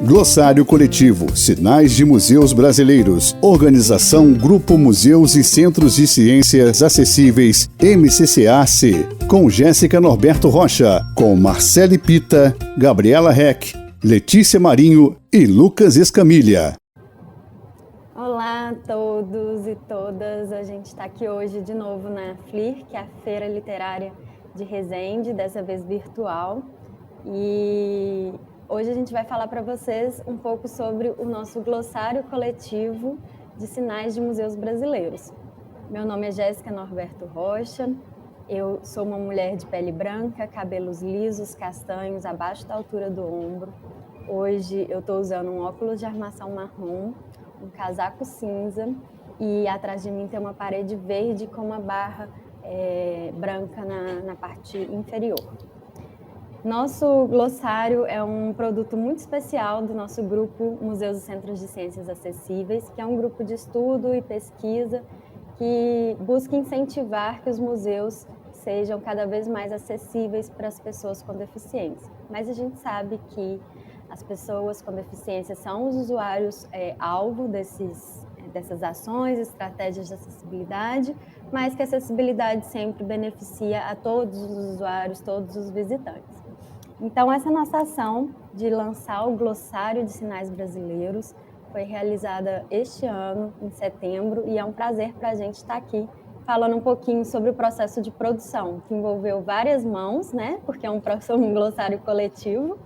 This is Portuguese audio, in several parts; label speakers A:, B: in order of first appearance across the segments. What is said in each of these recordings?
A: Glossário Coletivo, Sinais de Museus Brasileiros. Organização Grupo Museus e Centros de Ciências Acessíveis, MCCAC. Com Jéssica Norberto Rocha, com Marcele Pita, Gabriela Heck, Letícia Marinho e Lucas Escamilha.
B: Olá a todos e todas, a gente está aqui hoje de novo na FLIR, que é a Feira Literária de Resende, dessa vez virtual. E hoje a gente vai falar para vocês um pouco sobre o nosso glossário coletivo de sinais de museus brasileiros. Meu nome é Jéssica Norberto Rocha, eu sou uma mulher de pele branca, cabelos lisos, castanhos, abaixo da altura do ombro. Hoje eu estou usando um óculos de armação marrom, um casaco cinza e atrás de mim tem uma parede verde com uma barra branca na parte inferior. Nosso glossário é um produto muito especial do nosso grupo Museus e Centros de Ciências Acessíveis, que é um grupo de estudo e pesquisa que busca incentivar que os museus sejam cada vez mais acessíveis para as pessoas com deficiência. Mas a gente sabe que as pessoas com deficiência são os usuários alvo dessas ações, estratégias de acessibilidade, mas que a acessibilidade sempre beneficia a todos os usuários, todos os visitantes. Então, essa nossa ação de lançar o Glossário de Sinais Brasileiros foi realizada este ano, em setembro, e é um prazer para a gente estar aqui falando um pouquinho sobre o processo de produção, que envolveu várias mãos, né? Porque é um glossário coletivo,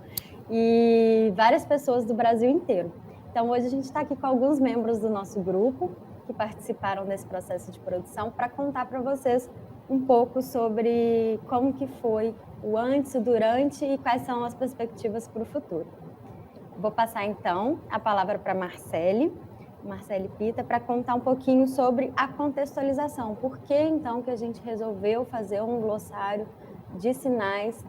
B: e várias pessoas do Brasil inteiro. Então, hoje a gente está aqui com alguns membros do nosso grupo que participaram desse processo de produção para contar para vocês um pouco sobre como que foi o antes, o durante e quais são as perspectivas para o futuro. Vou passar, então, a palavra para Marcele Pita, para contar um pouquinho sobre a contextualização. Por que, então, que a gente resolveu fazer um glossário de sinais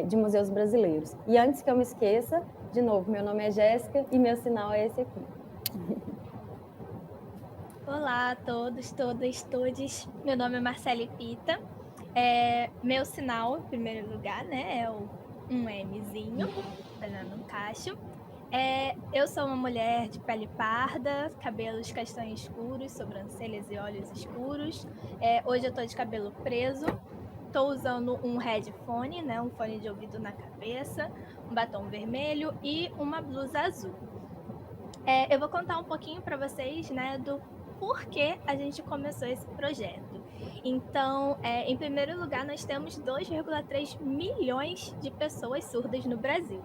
B: de museus brasileiros? E antes que eu me esqueça, de novo, meu nome é Jéssica e meu sinal é esse aqui.
C: Olá a todos, todas, todes. Meu nome é Marcele Pita. Meu sinal, em primeiro lugar, né, é um Mzinho, no cacho. Eu sou uma mulher de pele parda, cabelos castanhos escuros, sobrancelhas e olhos escuros. Hoje eu tô de cabelo preso. Estou usando um headphone, né, um fone de ouvido na cabeça, um batom vermelho e uma blusa azul. Eu vou contar um pouquinho para vocês, né, do porquê a gente começou esse projeto. Então, em primeiro lugar, nós temos 2,3 milhões de pessoas surdas no Brasil,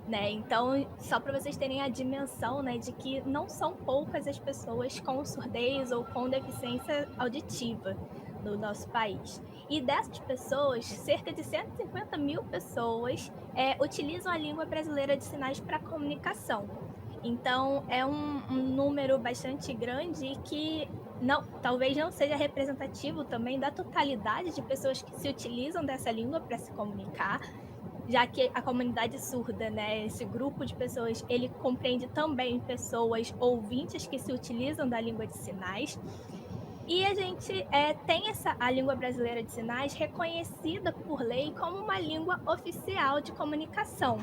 C: né? Então, só para vocês terem a dimensão, né, de que não são poucas as pessoas com surdez ou com deficiência auditiva no nosso país. E dessas pessoas, cerca de 150 mil pessoas utilizam a língua brasileira de sinais para comunicação. Então, é um número bastante grande e que talvez não seja representativo também da totalidade de pessoas que se utilizam dessa língua para se comunicar, já que a comunidade surda, né, esse grupo de pessoas, ele compreende também pessoas ouvintes que se utilizam da língua de sinais. E a gente tem a língua brasileira de sinais reconhecida por lei como uma língua oficial de comunicação.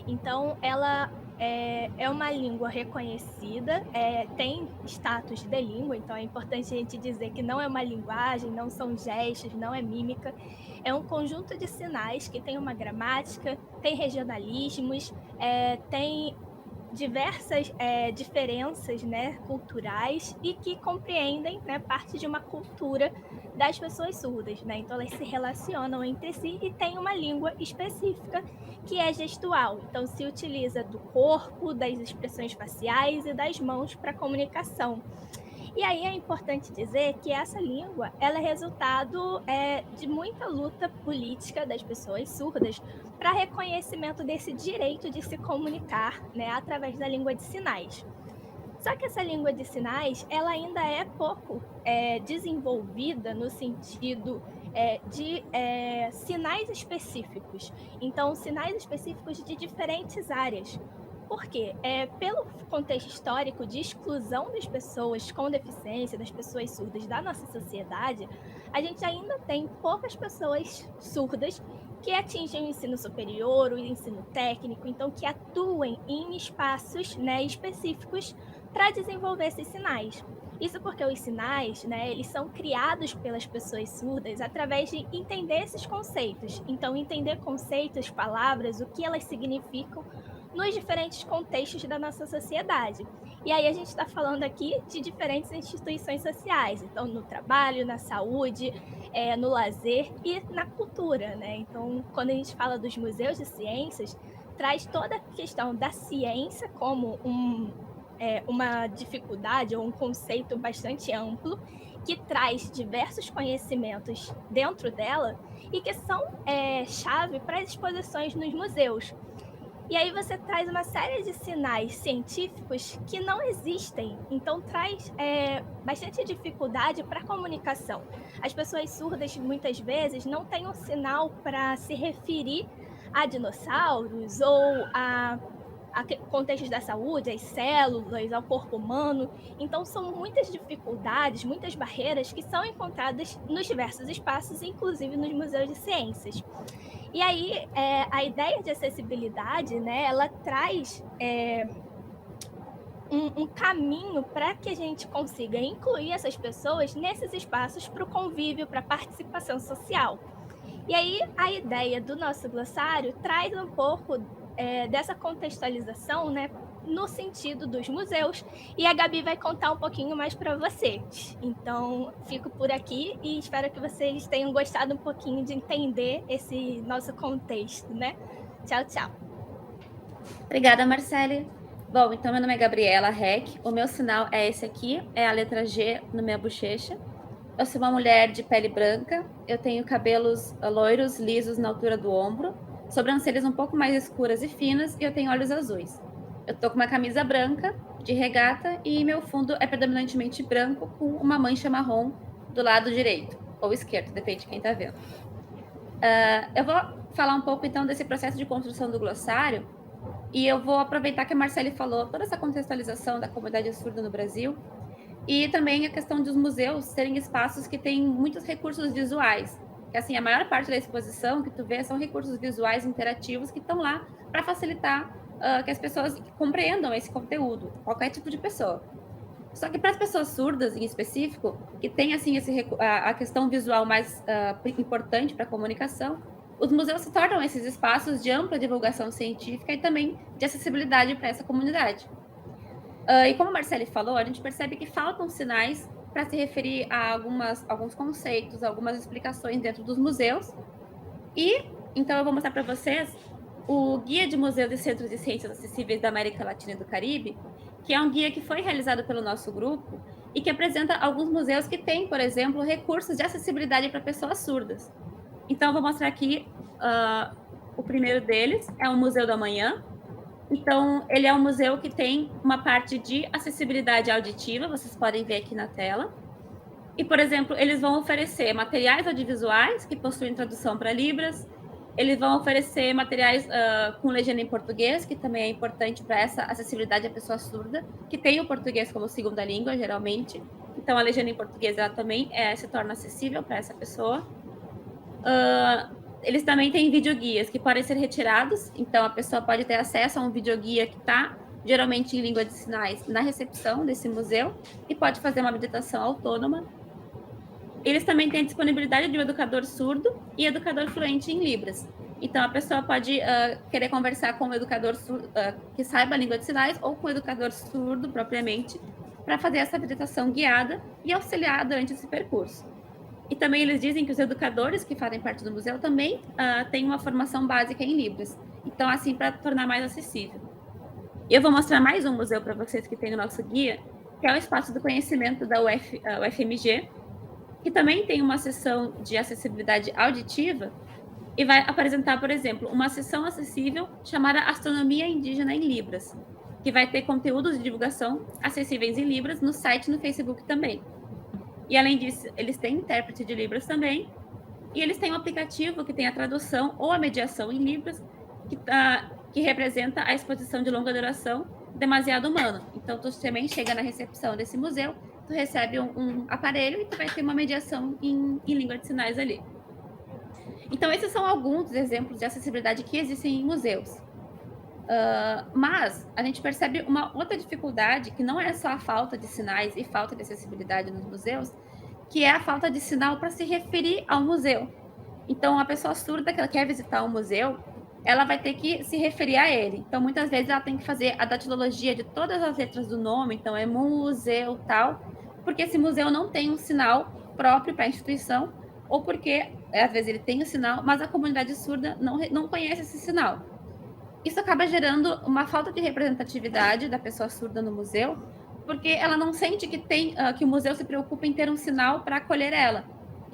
C: Então, ela é uma língua reconhecida, tem status de língua, então é importante a gente dizer que não é uma linguagem, não são gestos, não é mímica, é um conjunto de sinais que tem uma gramática, tem regionalismos, tem diversas diferenças, né, culturais e que compreendem, né, parte de uma cultura das pessoas surdas, né? Então elas se relacionam entre si e tem uma língua específica que é gestual. Então se utiliza do corpo, das expressões faciais e das mãos para comunicação. E aí é importante dizer que essa língua ela é resultado de muita luta política das pessoas surdas para reconhecimento desse direito de se comunicar, né, através da língua de sinais. Só que essa língua de sinais ela ainda é pouco desenvolvida no sentido de sinais específicos. Então, sinais específicos de diferentes áreas. Por quê? Pelo contexto histórico de exclusão das pessoas com deficiência, das pessoas surdas da nossa sociedade, a gente ainda tem poucas pessoas surdas que atingem o ensino superior, o ensino técnico, então que atuem em espaços, né, específicos para desenvolver esses sinais. Isso porque os sinais, né, eles são criados pelas pessoas surdas através de entender esses conceitos. Então, entender conceitos, palavras, o que elas significam nos diferentes contextos da nossa sociedade. E aí a gente está falando aqui de diferentes instituições sociais, então no trabalho, na saúde, no lazer e na cultura, né? Então, quando a gente fala dos museus de ciências, traz toda a questão da ciência como uma dificuldade ou um conceito bastante amplo que traz diversos conhecimentos dentro dela e que são chave para as exposições nos museus. E aí você traz uma série de sinais científicos que não existem, então traz bastante dificuldade para a comunicação. As pessoas surdas, muitas vezes, não têm um sinal para se referir a dinossauros ou a contextos da saúde, às células, ao corpo humano. Então, são muitas dificuldades, muitas barreiras que são encontradas nos diversos espaços, inclusive nos museus de ciências. E aí, a ideia de acessibilidade, né, ela traz um caminho para que a gente consiga incluir essas pessoas nesses espaços para o convívio, para a participação social. E aí, a ideia do nosso glossário traz um pouco dessa contextualização, né, no sentido dos museus, e a Gabi vai contar um pouquinho mais para vocês. Então, fico por aqui e espero que vocês tenham gostado um pouquinho de entender esse nosso contexto, né? Tchau, tchau.
D: Obrigada, Marcele. Bom, então meu nome é Gabriela Heck, o meu sinal é esse aqui, é a letra G na minha bochecha. Eu sou uma mulher de pele branca, eu tenho cabelos loiros, lisos na altura do ombro, sobrancelhas um pouco mais escuras e finas, e eu tenho olhos azuis. Eu tô com uma camisa branca, de regata, e meu fundo é predominantemente branco, com uma mancha marrom do lado direito, ou esquerdo, depende de quem tá vendo. Eu vou falar um pouco, então, desse processo de construção do glossário, e eu vou aproveitar que a Marcele falou toda essa contextualização da comunidade surda no Brasil, e também a questão dos museus serem espaços que têm muitos recursos visuais. Que, assim, a maior parte da exposição que tu vê são recursos visuais interativos que estão lá para facilitar que as pessoas compreendam esse conteúdo, qualquer tipo de pessoa. Só que para as pessoas surdas, em específico, que tem assim a questão visual mais importante para a comunicação, os museus se tornam esses espaços de ampla divulgação científica e também de acessibilidade para essa comunidade. E como a Marcele falou, a gente percebe que faltam sinais para se referir a alguns conceitos, algumas explicações dentro dos museus. E então eu vou mostrar para vocês o Guia de Museus e Centros de Ciências Acessíveis da América Latina e do Caribe, que é um guia que foi realizado pelo nosso grupo e que apresenta alguns museus que têm, por exemplo, recursos de acessibilidade para pessoas surdas. Então, eu vou mostrar aqui o primeiro deles, é o Museu do Amanhã. Então, ele é um museu que tem uma parte de acessibilidade auditiva, vocês podem ver aqui na tela. E, por exemplo, eles vão oferecer materiais audiovisuais que possuem tradução para Libras. Eles vão oferecer materiais com legenda em português, que também é importante para essa acessibilidade à pessoa surda, que tem o português como segunda língua, geralmente. Então, a legenda em português ela também se torna acessível para essa pessoa. Eles também têm videoguias que podem ser retirados, então a pessoa pode ter acesso a um videoguia que está geralmente em língua de sinais na recepção desse museu e pode fazer uma meditação autônoma. Eles também têm a disponibilidade de um educador surdo e educador fluente em Libras. Então, a pessoa pode querer conversar com um educador surdo, que saiba a língua de sinais ou com um educador surdo propriamente, para fazer essa meditação guiada e auxiliar durante esse percurso. E também eles dizem que os educadores que fazem parte do museu também têm uma formação básica em Libras. Então, assim, para tornar mais acessível. E eu vou mostrar mais um museu para vocês que tem no nosso guia, que é o Espaço do Conhecimento da UFMG, que também tem uma seção de acessibilidade auditiva e vai apresentar, por exemplo, uma seção acessível chamada Astronomia Indígena em Libras, que vai ter conteúdos de divulgação acessíveis em Libras no site e no Facebook também. E, além disso, eles têm intérprete de Libras também, e eles têm um aplicativo que tem a tradução ou a mediação em Libras, que representa a exposição de longa duração Demasiado Humano. Então, tu também chega na recepção desse museu, tu recebe um aparelho e tu vai ter uma mediação em língua de sinais ali. Então, esses são alguns dos exemplos de acessibilidade que existem em museus. Mas a gente percebe uma outra dificuldade, que não é só a falta de sinais e falta de acessibilidade nos museus, que é a falta de sinal para se referir ao museu. Então, a pessoa surda que ela quer visitar um museu, ela vai ter que se referir a ele. Então, muitas vezes ela tem que fazer a datilologia de todas as letras do nome, então é museu, tal, porque esse museu não tem um sinal próprio para a instituição, ou porque, às vezes, ele tem o sinal, mas a comunidade surda não conhece esse sinal. Isso acaba gerando uma falta de representatividade da pessoa surda no museu, porque ela não sente que o museu se preocupa em ter um sinal para acolher ela.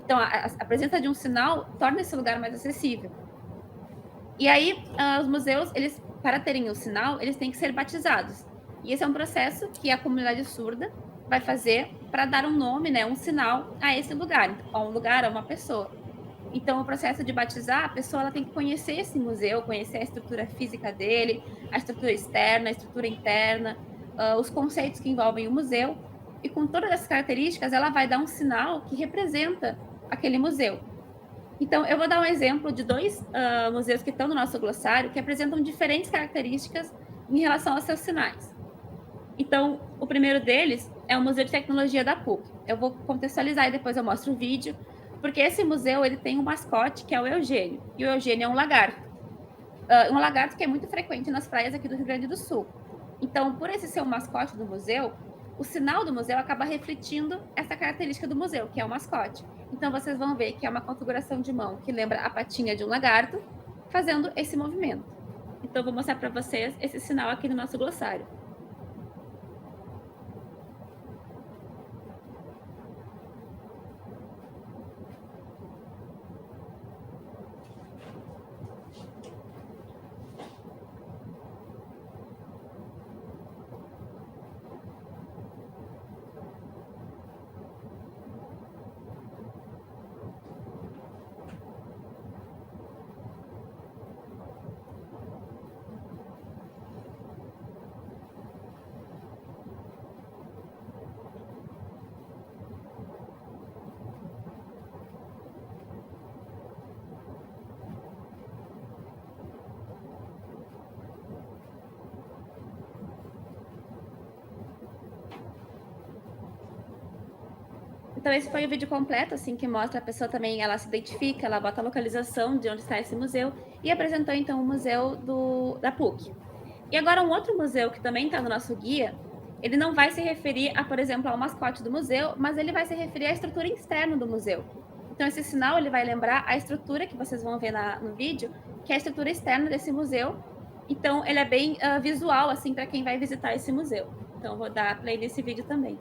D: Então, a presença de um sinal torna esse lugar mais acessível. E aí, os museus, para terem o sinal, eles têm que ser batizados. E esse é um processo que a comunidade surda vai fazer para dar um nome, né, um sinal a esse lugar, a um lugar, a uma pessoa. Então, o processo de batizar, a pessoa ela tem que conhecer esse museu, conhecer a estrutura física dele, a estrutura externa, a estrutura interna, os conceitos que envolvem o museu. E com todas essas características, ela vai dar um sinal que representa aquele museu. Então, eu vou dar um exemplo de dois museus que estão no nosso glossário, que apresentam diferentes características em relação aos seus sinais. Então, o primeiro deles é o Museu de Tecnologia da PUC. Eu vou contextualizar e depois eu mostro o vídeo, porque esse museu ele tem um mascote que é o Eugênio, e o Eugênio é um lagarto. Um lagarto que é muito frequente nas praias aqui do Rio Grande do Sul. Então, por esse ser o mascote do museu, o sinal do museu acaba refletindo essa característica do museu, que é o mascote. Então, vocês vão ver que é uma configuração de mão que lembra a patinha de um lagarto, fazendo esse movimento. Então, eu vou mostrar para vocês esse sinal aqui no nosso glossário. Então, esse foi o vídeo completo, assim, que mostra a pessoa também, ela se identifica, ela bota a localização de onde está esse museu e apresentou, então, o museu da PUC. E agora, um outro museu que também está no nosso guia, ele não vai se referir, por exemplo, ao mascote do museu, mas ele vai se referir à estrutura externa do museu. Então, esse sinal, ele vai lembrar a estrutura que vocês vão ver no vídeo, que é a estrutura externa desse museu. Então, ele é bem visual, assim, para quem vai visitar esse museu. Então, eu vou dar play nesse vídeo também.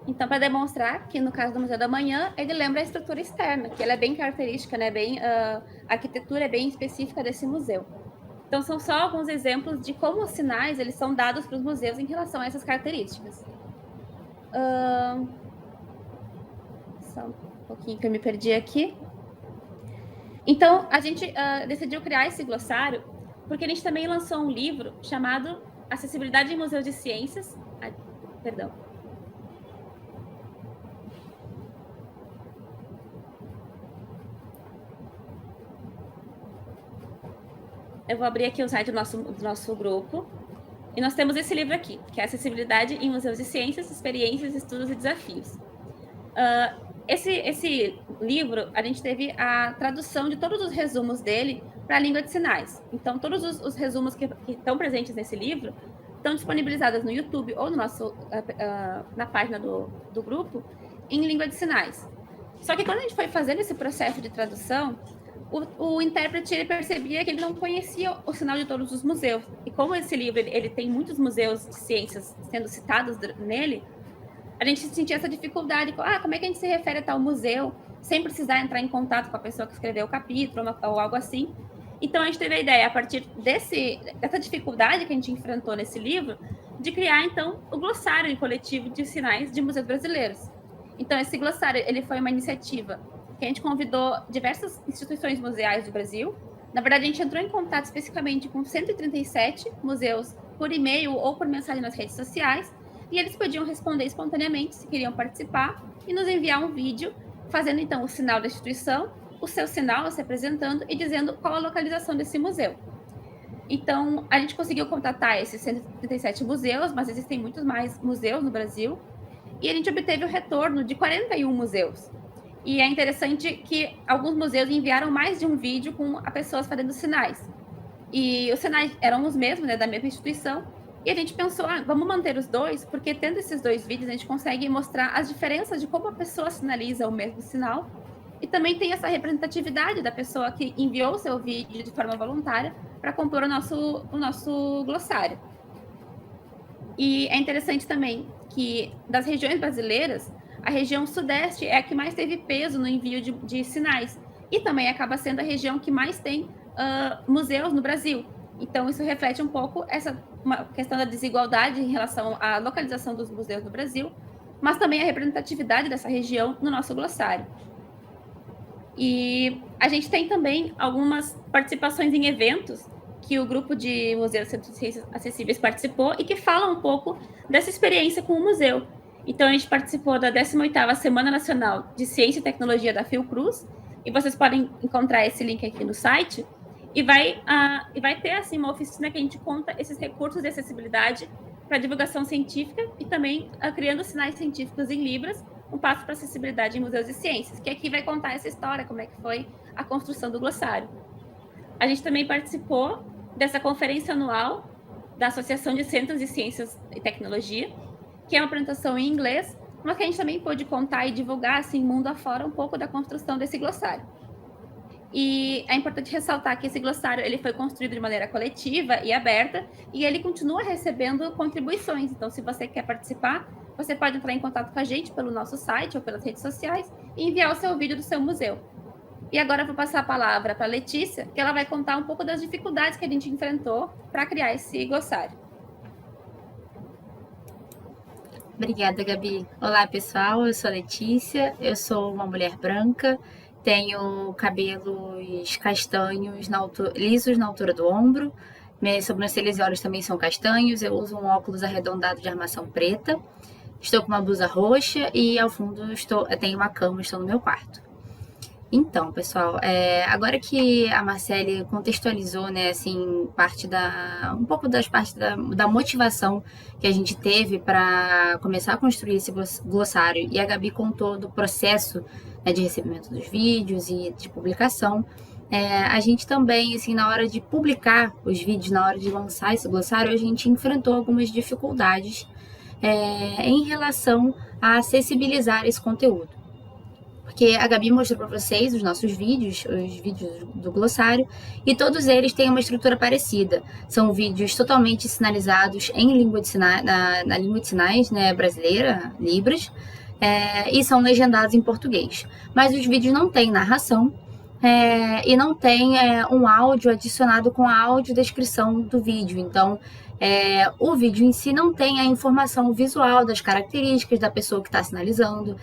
D: Então, para demonstrar que, no caso do Museu da Manhã, ele lembra a estrutura externa, que ela é bem característica, né? A arquitetura é bem específica desse museu. Então, são só alguns exemplos de como os sinais eles são dados para os museus em relação a essas características. Só um pouquinho que eu me perdi aqui. Então, a gente decidiu criar esse glossário porque a gente também lançou um livro chamado Acessibilidade em Museus de Ciências. Perdão. Eu vou abrir aqui o site do nosso grupo. E nós temos esse livro aqui, que é Acessibilidade em Museus de Ciências, Experiências, Estudos e Desafios. Esse livro, a gente teve a tradução de todos os resumos dele para a língua de sinais. Então, todos os resumos que estão presentes nesse livro estão disponibilizados no YouTube ou na página do grupo em língua de sinais. Só que quando a gente foi fazendo esse processo de tradução, o intérprete ele percebia que ele não conhecia o sinal de todos os museus. E como esse livro ele tem muitos museus de ciências sendo citados nele, a gente sentia essa dificuldade, como é que a gente se refere a tal museu, sem precisar entrar em contato com a pessoa que escreveu o capítulo ou algo assim. Então, a gente teve a ideia, a partir dessa dificuldade que a gente enfrentou nesse livro, de criar, então, o glossário coletivo de sinais de museus brasileiros. Então, esse glossário, ele foi uma iniciativa que a gente convidou diversas instituições museais do Brasil. Na verdade, a gente entrou em contato especificamente com 137 museus por e-mail ou por mensagem nas redes sociais, e eles podiam responder espontaneamente se queriam participar e nos enviar um vídeo fazendo, então, o sinal da instituição, o seu sinal se apresentando e dizendo qual a localização desse museu. Então, a gente conseguiu contatar esses 137 museus, mas existem muitos mais museus no Brasil, e a gente obteve o retorno de 41 museus. E é interessante que alguns museus enviaram mais de um vídeo com as pessoas fazendo sinais. E os sinais eram os mesmos, né, da mesma instituição, e a gente pensou, vamos manter os dois, porque tendo esses dois vídeos, a gente consegue mostrar as diferenças de como a pessoa sinaliza o mesmo sinal, e também tem essa representatividade da pessoa que enviou o seu vídeo de forma voluntária para compor o nosso glossário. E é interessante também que, das regiões brasileiras, a região sudeste é a que mais teve peso no envio de sinais, e também acaba sendo a região que mais tem museus no Brasil. Então, isso reflete um pouco uma questão da desigualdade em relação à localização dos museus no Brasil, mas também a representatividade dessa região no nosso glossário. E a gente tem também algumas participações em eventos que o grupo de Museus e Centros de Ciências Acessíveis participou e que falam um pouco dessa experiência com o museu. Então, a gente participou da 18ª Semana Nacional de Ciência e Tecnologia da Fiocruz, e vocês podem encontrar esse link aqui no site, e vai ter assim, uma oficina que a gente conta esses recursos de acessibilidade para divulgação científica e também criando sinais científicos em Libras, um passo para acessibilidade em museus e ciências, que aqui vai contar essa história, como é que foi a construção do glossário. A gente também participou dessa conferência anual da Associação de Centros de Ciências e Tecnologia, que é uma apresentação em inglês, mas que a gente também pôde contar e divulgar, assim, mundo afora, um pouco da construção desse glossário. E é importante ressaltar que esse glossário ele foi construído de maneira coletiva e aberta, e ele continua recebendo contribuições. Então, se você quer participar, você pode entrar em contato com a gente pelo nosso site ou pelas redes sociais e enviar o seu vídeo do seu museu. E agora eu vou passar a palavra para a Letícia, que ela vai contar um pouco das dificuldades que a gente enfrentou para criar esse glossário.
E: Obrigada, Gabi. Olá, pessoal. Eu sou a Letícia, eu sou uma mulher branca, tenho cabelos castanhos lisos na altura do ombro, minhas sobrancelhas e olhos também são castanhos, eu uso um óculos arredondado de armação preta, estou com uma blusa roxa e ao fundo eu tenho uma cama, estou no meu quarto. Então, pessoal, agora que a Marcele contextualizou, né, assim, um pouco das partes da motivação que a gente teve para começar a construir esse glossário, e a Gabi contou do processo, né, de recebimento dos vídeos e de publicação, a gente também, assim, na hora de publicar os vídeos, na hora de lançar esse glossário, a gente enfrentou algumas dificuldades em relação a acessibilizar esse conteúdo. Porque a Gabi mostrou para vocês os nossos vídeos, os vídeos do glossário, e todos eles têm uma estrutura parecida. São vídeos totalmente sinalizados em língua de sinais, na língua de sinais, né, brasileira, Libras, e são legendados em português. Mas os vídeos não têm narração e não tem um áudio adicionado com a audiodescrição do vídeo. Então, o vídeo em si não tem a informação visual das características da pessoa que está sinalizando,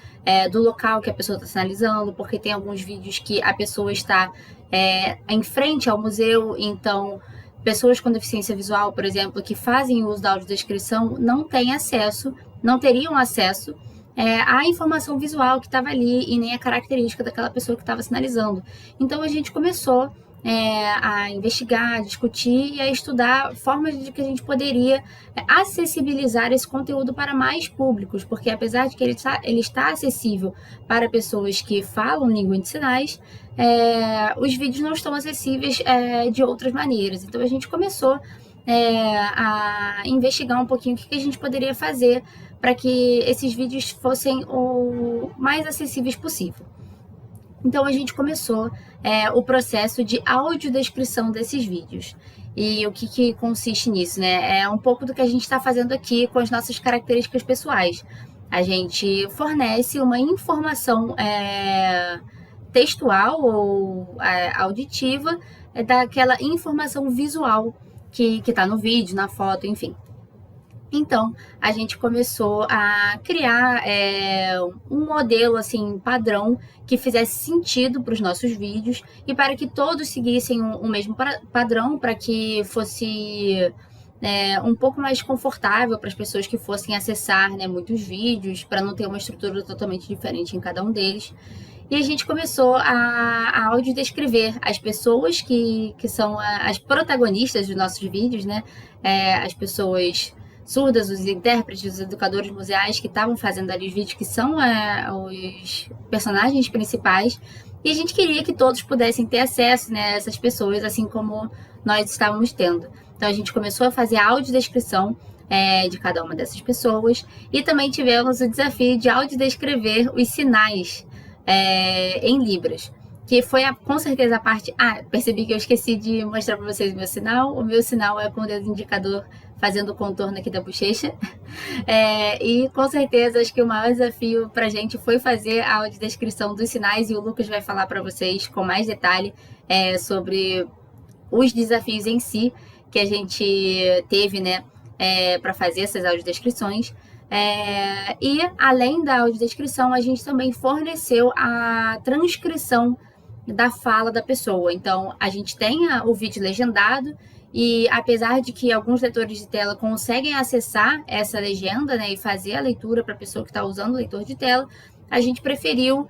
E: do local que a pessoa está sinalizando, porque tem alguns vídeos que a pessoa está em frente ao museu, então pessoas com deficiência visual, por exemplo, que fazem uso da audiodescrição não teriam acesso à informação visual que estava ali e nem a característica daquela pessoa que estava sinalizando. Então a gente começou a investigar, a discutir e a estudar formas de que a gente poderia acessibilizar esse conteúdo para mais públicos, porque apesar de que ele está acessível para pessoas que falam língua de sinais, os vídeos não estão acessíveis de outras maneiras. Então a gente começou a investigar um pouquinho o que a gente poderia fazer para que esses vídeos fossem o mais acessíveis possível. Então a gente começou o processo de audiodescrição desses vídeos. E o que consiste nisso, né? É um pouco do que a gente está fazendo aqui com as nossas características pessoais. A gente fornece uma informação textual ou auditiva daquela informação visual que está no vídeo, na foto, enfim. Então, a gente começou a criar um modelo assim padrão que fizesse sentido para os nossos vídeos e para que todos seguissem o mesmo padrão, para que fosse um pouco mais confortável para as pessoas que fossem acessar, né, muitos vídeos, para não ter uma estrutura totalmente diferente em cada um deles. E a gente começou a audiodescrever as pessoas que são as protagonistas dos nossos vídeos, né? As pessoas surdas, os intérpretes, os educadores museais que estavam fazendo ali os vídeos, que são os personagens principais. E a gente queria que todos pudessem ter acesso, né, a essas pessoas, assim como nós estávamos tendo. Então a gente começou a fazer a audiodescrição de cada uma dessas pessoas. E também tivemos o desafio de audiodescrever os sinais em Libras, que foi com certeza a parte... percebi que eu esqueci de mostrar para vocês o meu sinal. O meu sinal é com o dedo indicador fazendo o contorno aqui da bochecha. E com certeza acho que o maior desafio para a gente foi fazer a audiodescrição dos sinais, e o Lucas vai falar para vocês com mais detalhe sobre os desafios em si que a gente teve, né, para fazer essas audiodescrições. E além da audiodescrição, a gente também forneceu a transcrição da fala da pessoa. Então, a gente tem o vídeo legendado, e apesar de que alguns leitores de tela conseguem acessar essa legenda, né, e fazer a leitura para a pessoa que está usando o leitor de tela, a gente preferiu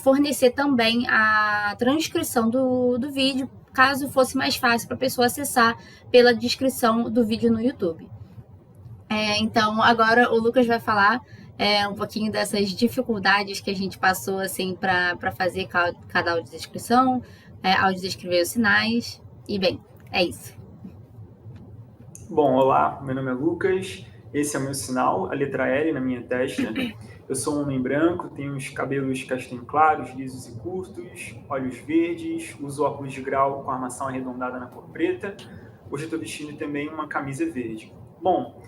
E: fornecer também a transcrição do vídeo, caso fosse mais fácil para a pessoa acessar pela descrição do vídeo no YouTube. Então, agora o Lucas vai falar um pouquinho dessas dificuldades que a gente passou assim, para fazer cada audiodescrição, audiodescrever os sinais. E, bem, é isso.
F: Bom, olá, meu nome é Lucas, esse é o meu sinal, a letra L na minha testa. Eu sou um homem branco, tenho os cabelos castanho claros, lisos e curtos, olhos verdes, uso óculos de grau com armação arredondada na cor preta. Hoje eu estou vestindo também uma camisa verde. Bom,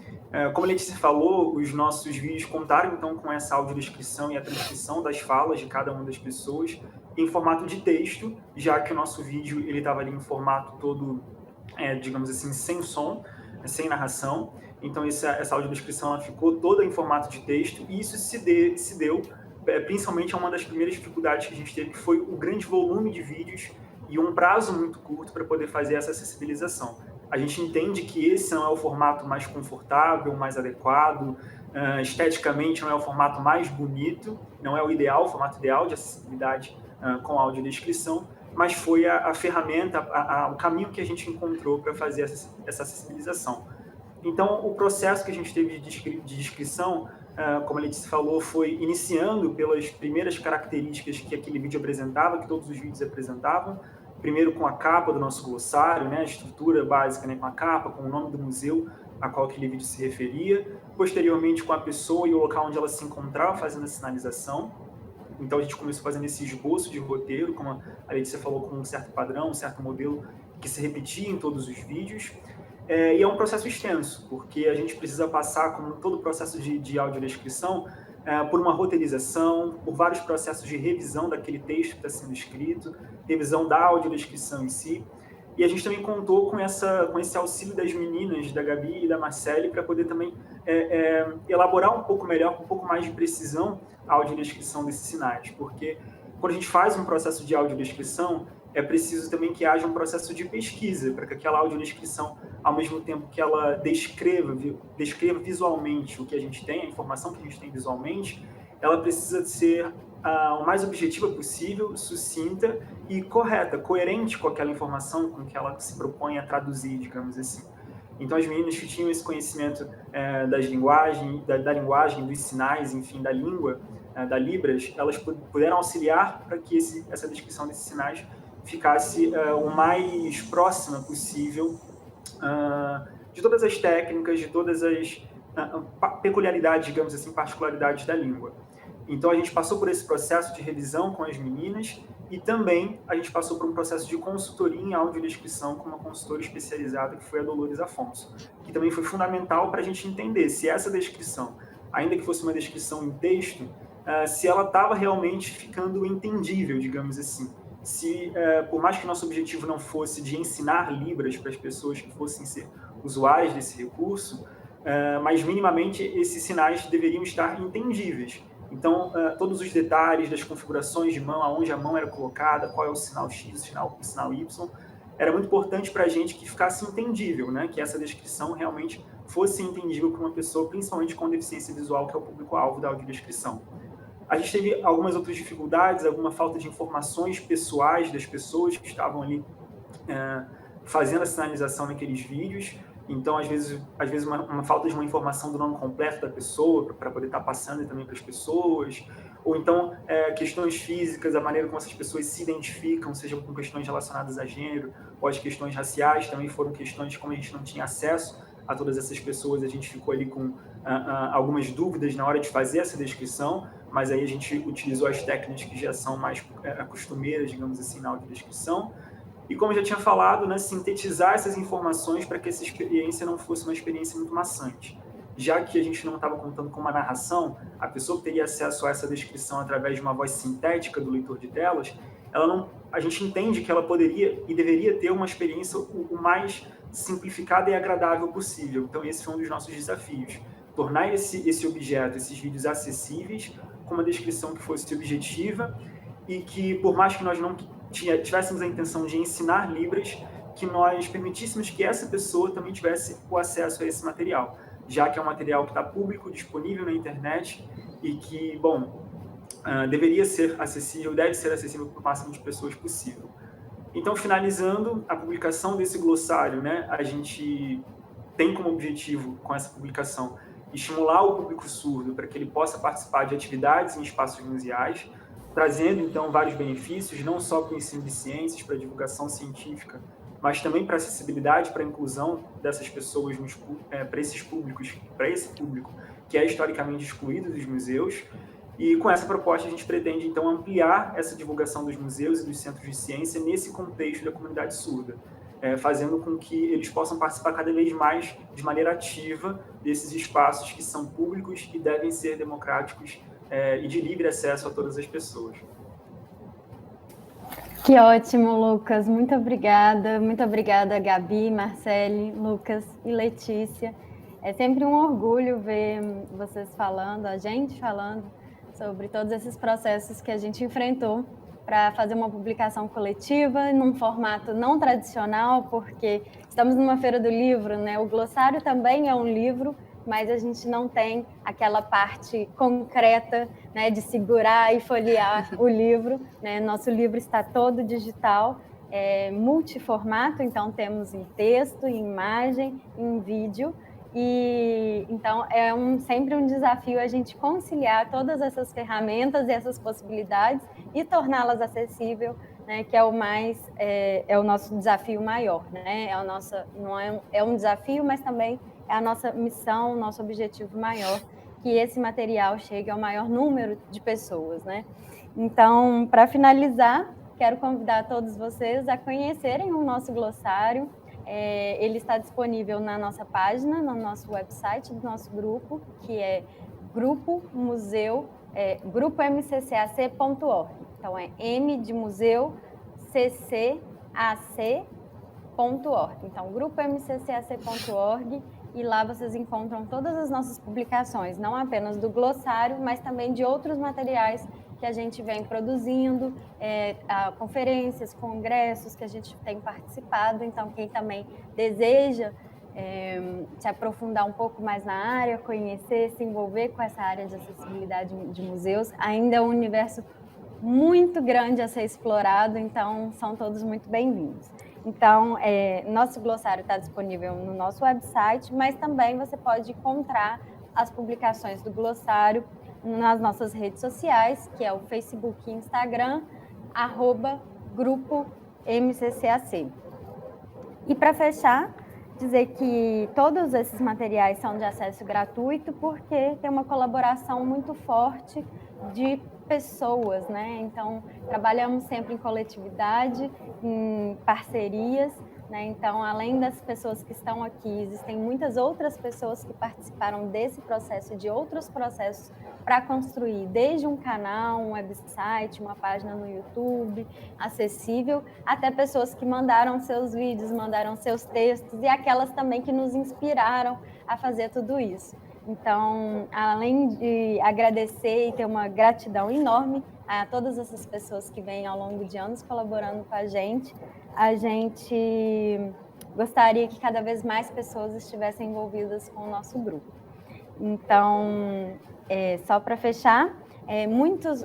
F: como a Letícia falou, os nossos vídeos contaram então com essa audiodescrição e a transcrição das falas de cada uma das pessoas em formato de texto, já que o nosso vídeo ele estava ali em formato todo, digamos assim, sem som, sem narração. Então essa audiodescrição ela ficou toda em formato de texto, e isso se deu principalmente a uma das primeiras dificuldades que a gente teve, que foi o grande volume de vídeos e um prazo muito curto para poder fazer essa acessibilização. A gente entende que esse não é o formato mais confortável, mais adequado, esteticamente não é o formato mais bonito, não é o ideal, o formato ideal de acessibilidade com audiodescrição, mas foi a ferramenta, o caminho que a gente encontrou para fazer essa acessibilização. Então, o processo que a gente teve de descrição, como a Letícia falou, foi iniciando pelas primeiras características que aquele vídeo apresentava, que todos os vídeos apresentavam. Primeiro com a capa do nosso glossário, né, a estrutura básica, né, com a capa, com o nome do museu a qual aquele vídeo se referia. Posteriormente com a pessoa e o local onde ela se encontrava fazendo a sinalização. Então a gente começou fazendo esse esboço de roteiro, como a Letícia falou, com um certo padrão, um certo modelo que se repetia em todos os vídeos. E é um processo extenso, porque a gente precisa passar, como todo o processo de audiodescrição, por uma roteirização, por vários processos de revisão daquele texto que está sendo escrito, revisão da audiodescrição em si. E a gente também contou com esse auxílio das meninas, da Gabi e da Marcele, para poder também elaborar um pouco melhor, com um pouco mais de precisão, a audiodescrição desses sinais. Porque quando a gente faz um processo de audiodescrição, é preciso também que haja um processo de pesquisa, para que aquela audiodescrição, ao mesmo tempo que ela descreva visualmente o que a gente tem, a informação que a gente tem visualmente, ela precisa ser o mais objetiva possível, sucinta e correta, coerente com aquela informação com que ela se propõe a traduzir, digamos assim. Então, as meninas que tinham esse conhecimento da linguagem, dos sinais, enfim, da língua, da Libras, elas puderam auxiliar para que essa descrição desses sinais ficasse o mais próxima possível de todas as técnicas, de todas as peculiaridades, digamos assim, particularidades da língua. Então, a gente passou por esse processo de revisão com as meninas e também a gente passou por um processo de consultoria em audiodescrição com uma consultora especializada, que foi a Dolores Afonso, que também foi fundamental para a gente entender se essa descrição ainda que fosse uma descrição em texto, se ela estava realmente ficando entendível, digamos assim. Se, por mais que nosso objetivo não fosse de ensinar Libras para as pessoas que fossem ser usuários desse recurso, mas minimamente esses sinais deveriam estar entendíveis. Então, todos os detalhes das configurações de mão, aonde a mão era colocada, qual é o sinal X, o sinal Y, era muito importante para a gente que ficasse entendível, né? Que essa descrição realmente fosse entendível para uma pessoa, principalmente com deficiência visual, que é o público-alvo da audiodescrição. A gente teve algumas outras dificuldades, alguma falta de informações pessoais das pessoas que estavam ali fazendo a sinalização naqueles vídeos. Então, às vezes uma falta de uma informação do nome completo da pessoa, para poder estar passando também para as pessoas. Ou então, questões físicas, a maneira como essas pessoas se identificam, seja com questões relacionadas a gênero, ou as questões raciais, também foram questões como a gente não tinha acesso a todas essas pessoas, a gente ficou ali com algumas dúvidas na hora de fazer essa descrição, mas aí a gente utilizou as técnicas que já são mais costumeiras, digamos assim, na audiodescrição. E como eu já tinha falado, né, sintetizar essas informações para que essa experiência não fosse uma experiência muito maçante. Já que a gente não estava contando com uma narração, a pessoa que teria acesso a essa descrição através de uma voz sintética do leitor de telas, a gente entende que ela poderia e deveria ter uma experiência o mais simplificada e agradável possível. Então esse foi um dos nossos desafios. Tornar esse objeto, esses vídeos acessíveis, com uma descrição que fosse objetiva e que, por mais que nós não tivéssemos a intenção de ensinar Libras, que nós permitíssemos que essa pessoa também tivesse o acesso a esse material, já que é um material que está público, disponível na internet e que, deveria ser acessível, deve ser acessível para o máximo de pessoas possível. Então, finalizando a publicação desse glossário, né, a gente tem como objetivo, com essa publicação, estimular o público surdo para que ele possa participar de atividades em espaços museais, trazendo, então, vários benefícios, não só para o ensino de ciências, para a divulgação científica, mas também para a acessibilidade, para a inclusão dessas pessoas para esse público que é historicamente excluído dos museus. E com essa proposta a gente pretende, então, ampliar essa divulgação dos museus e dos centros de ciência nesse contexto da comunidade surda, fazendo com que eles possam participar cada vez mais de maneira ativa desses espaços que são públicos e devem ser democráticos e de livre acesso a todas as pessoas.
B: Que ótimo, Lucas. Muito obrigada. Muito obrigada, Gabi, Marcele, Lucas e Letícia. É sempre um orgulho ver vocês falando, a gente falando sobre todos esses processos que a gente enfrentou para fazer uma publicação coletiva num formato não tradicional, porque estamos numa feira do livro, né? O glossário também é um livro, mas a gente não tem aquela parte concreta, né, de segurar e folhear o livro, né? Nosso livro está todo digital, multiformato, então temos em texto, em imagem, em vídeo, e então é sempre um desafio a gente conciliar todas essas ferramentas e essas possibilidades e torná-las acessíveis, né, que é o nosso desafio maior, né? É um desafio, mas também é a nossa missão, o nosso objetivo maior, que esse material chegue ao maior número de pessoas, né? Então, para finalizar, quero convidar todos vocês a conhecerem o nosso glossário. Ele está disponível na nossa página, no nosso website do nosso grupo, que é grupomccac.org. Então, é M de museu, ccac.org. Então, grupomccac.org, e lá vocês encontram todas as nossas publicações, não apenas do glossário, mas também de outros materiais que a gente vem produzindo, conferências, congressos que a gente tem participado. Então, quem também deseja se aprofundar um pouco mais na área, conhecer, se envolver com essa área de acessibilidade de museus, ainda é um universo muito grande a ser explorado, então são todos muito bem-vindos. Então, nosso glossário está disponível no nosso website, mas também você pode encontrar as publicações do glossário nas nossas redes sociais, que é o Facebook e Instagram, @Grupo MCCAC. E para fechar, dizer que todos esses materiais são de acesso gratuito, porque tem uma colaboração muito forte de pessoas, né? Então, trabalhamos sempre em coletividade, em parcerias, né? Então, além das pessoas que estão aqui, existem muitas outras pessoas que participaram desse processo e de outros processos para construir, desde um canal, um website, uma página no YouTube, acessível, até pessoas que mandaram seus vídeos, mandaram seus textos e aquelas também que nos inspiraram a fazer tudo isso. Então, além de agradecer e ter uma gratidão enorme a todas essas pessoas que vêm ao longo de anos colaborando com a gente gostaria que cada vez mais pessoas estivessem envolvidas com o nosso grupo. Então, só para fechar, muitos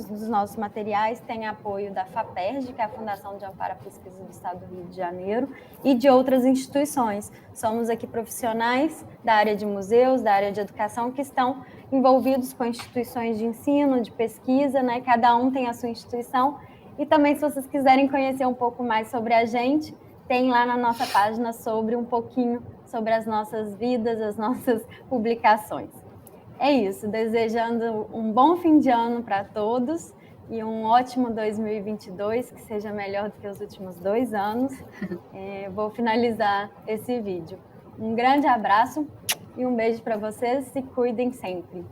B: dos nossos materiais têm apoio da FAPERJ, que é a Fundação de Amparo à Pesquisa do Estado do Rio de Janeiro, e de outras instituições. Somos aqui profissionais da área de museus, da área de educação, que estão envolvidos com instituições de ensino, de pesquisa, né? Cada um tem a sua instituição. E também, se vocês quiserem conhecer um pouco mais sobre a gente, tem lá na nossa página um pouquinho sobre as nossas vidas, as nossas publicações. É isso, desejando um bom fim de ano para todos e um ótimo 2022, que seja melhor do que os últimos 2 anos. Vou finalizar esse vídeo. Um grande abraço e um beijo para vocês, se cuidem sempre.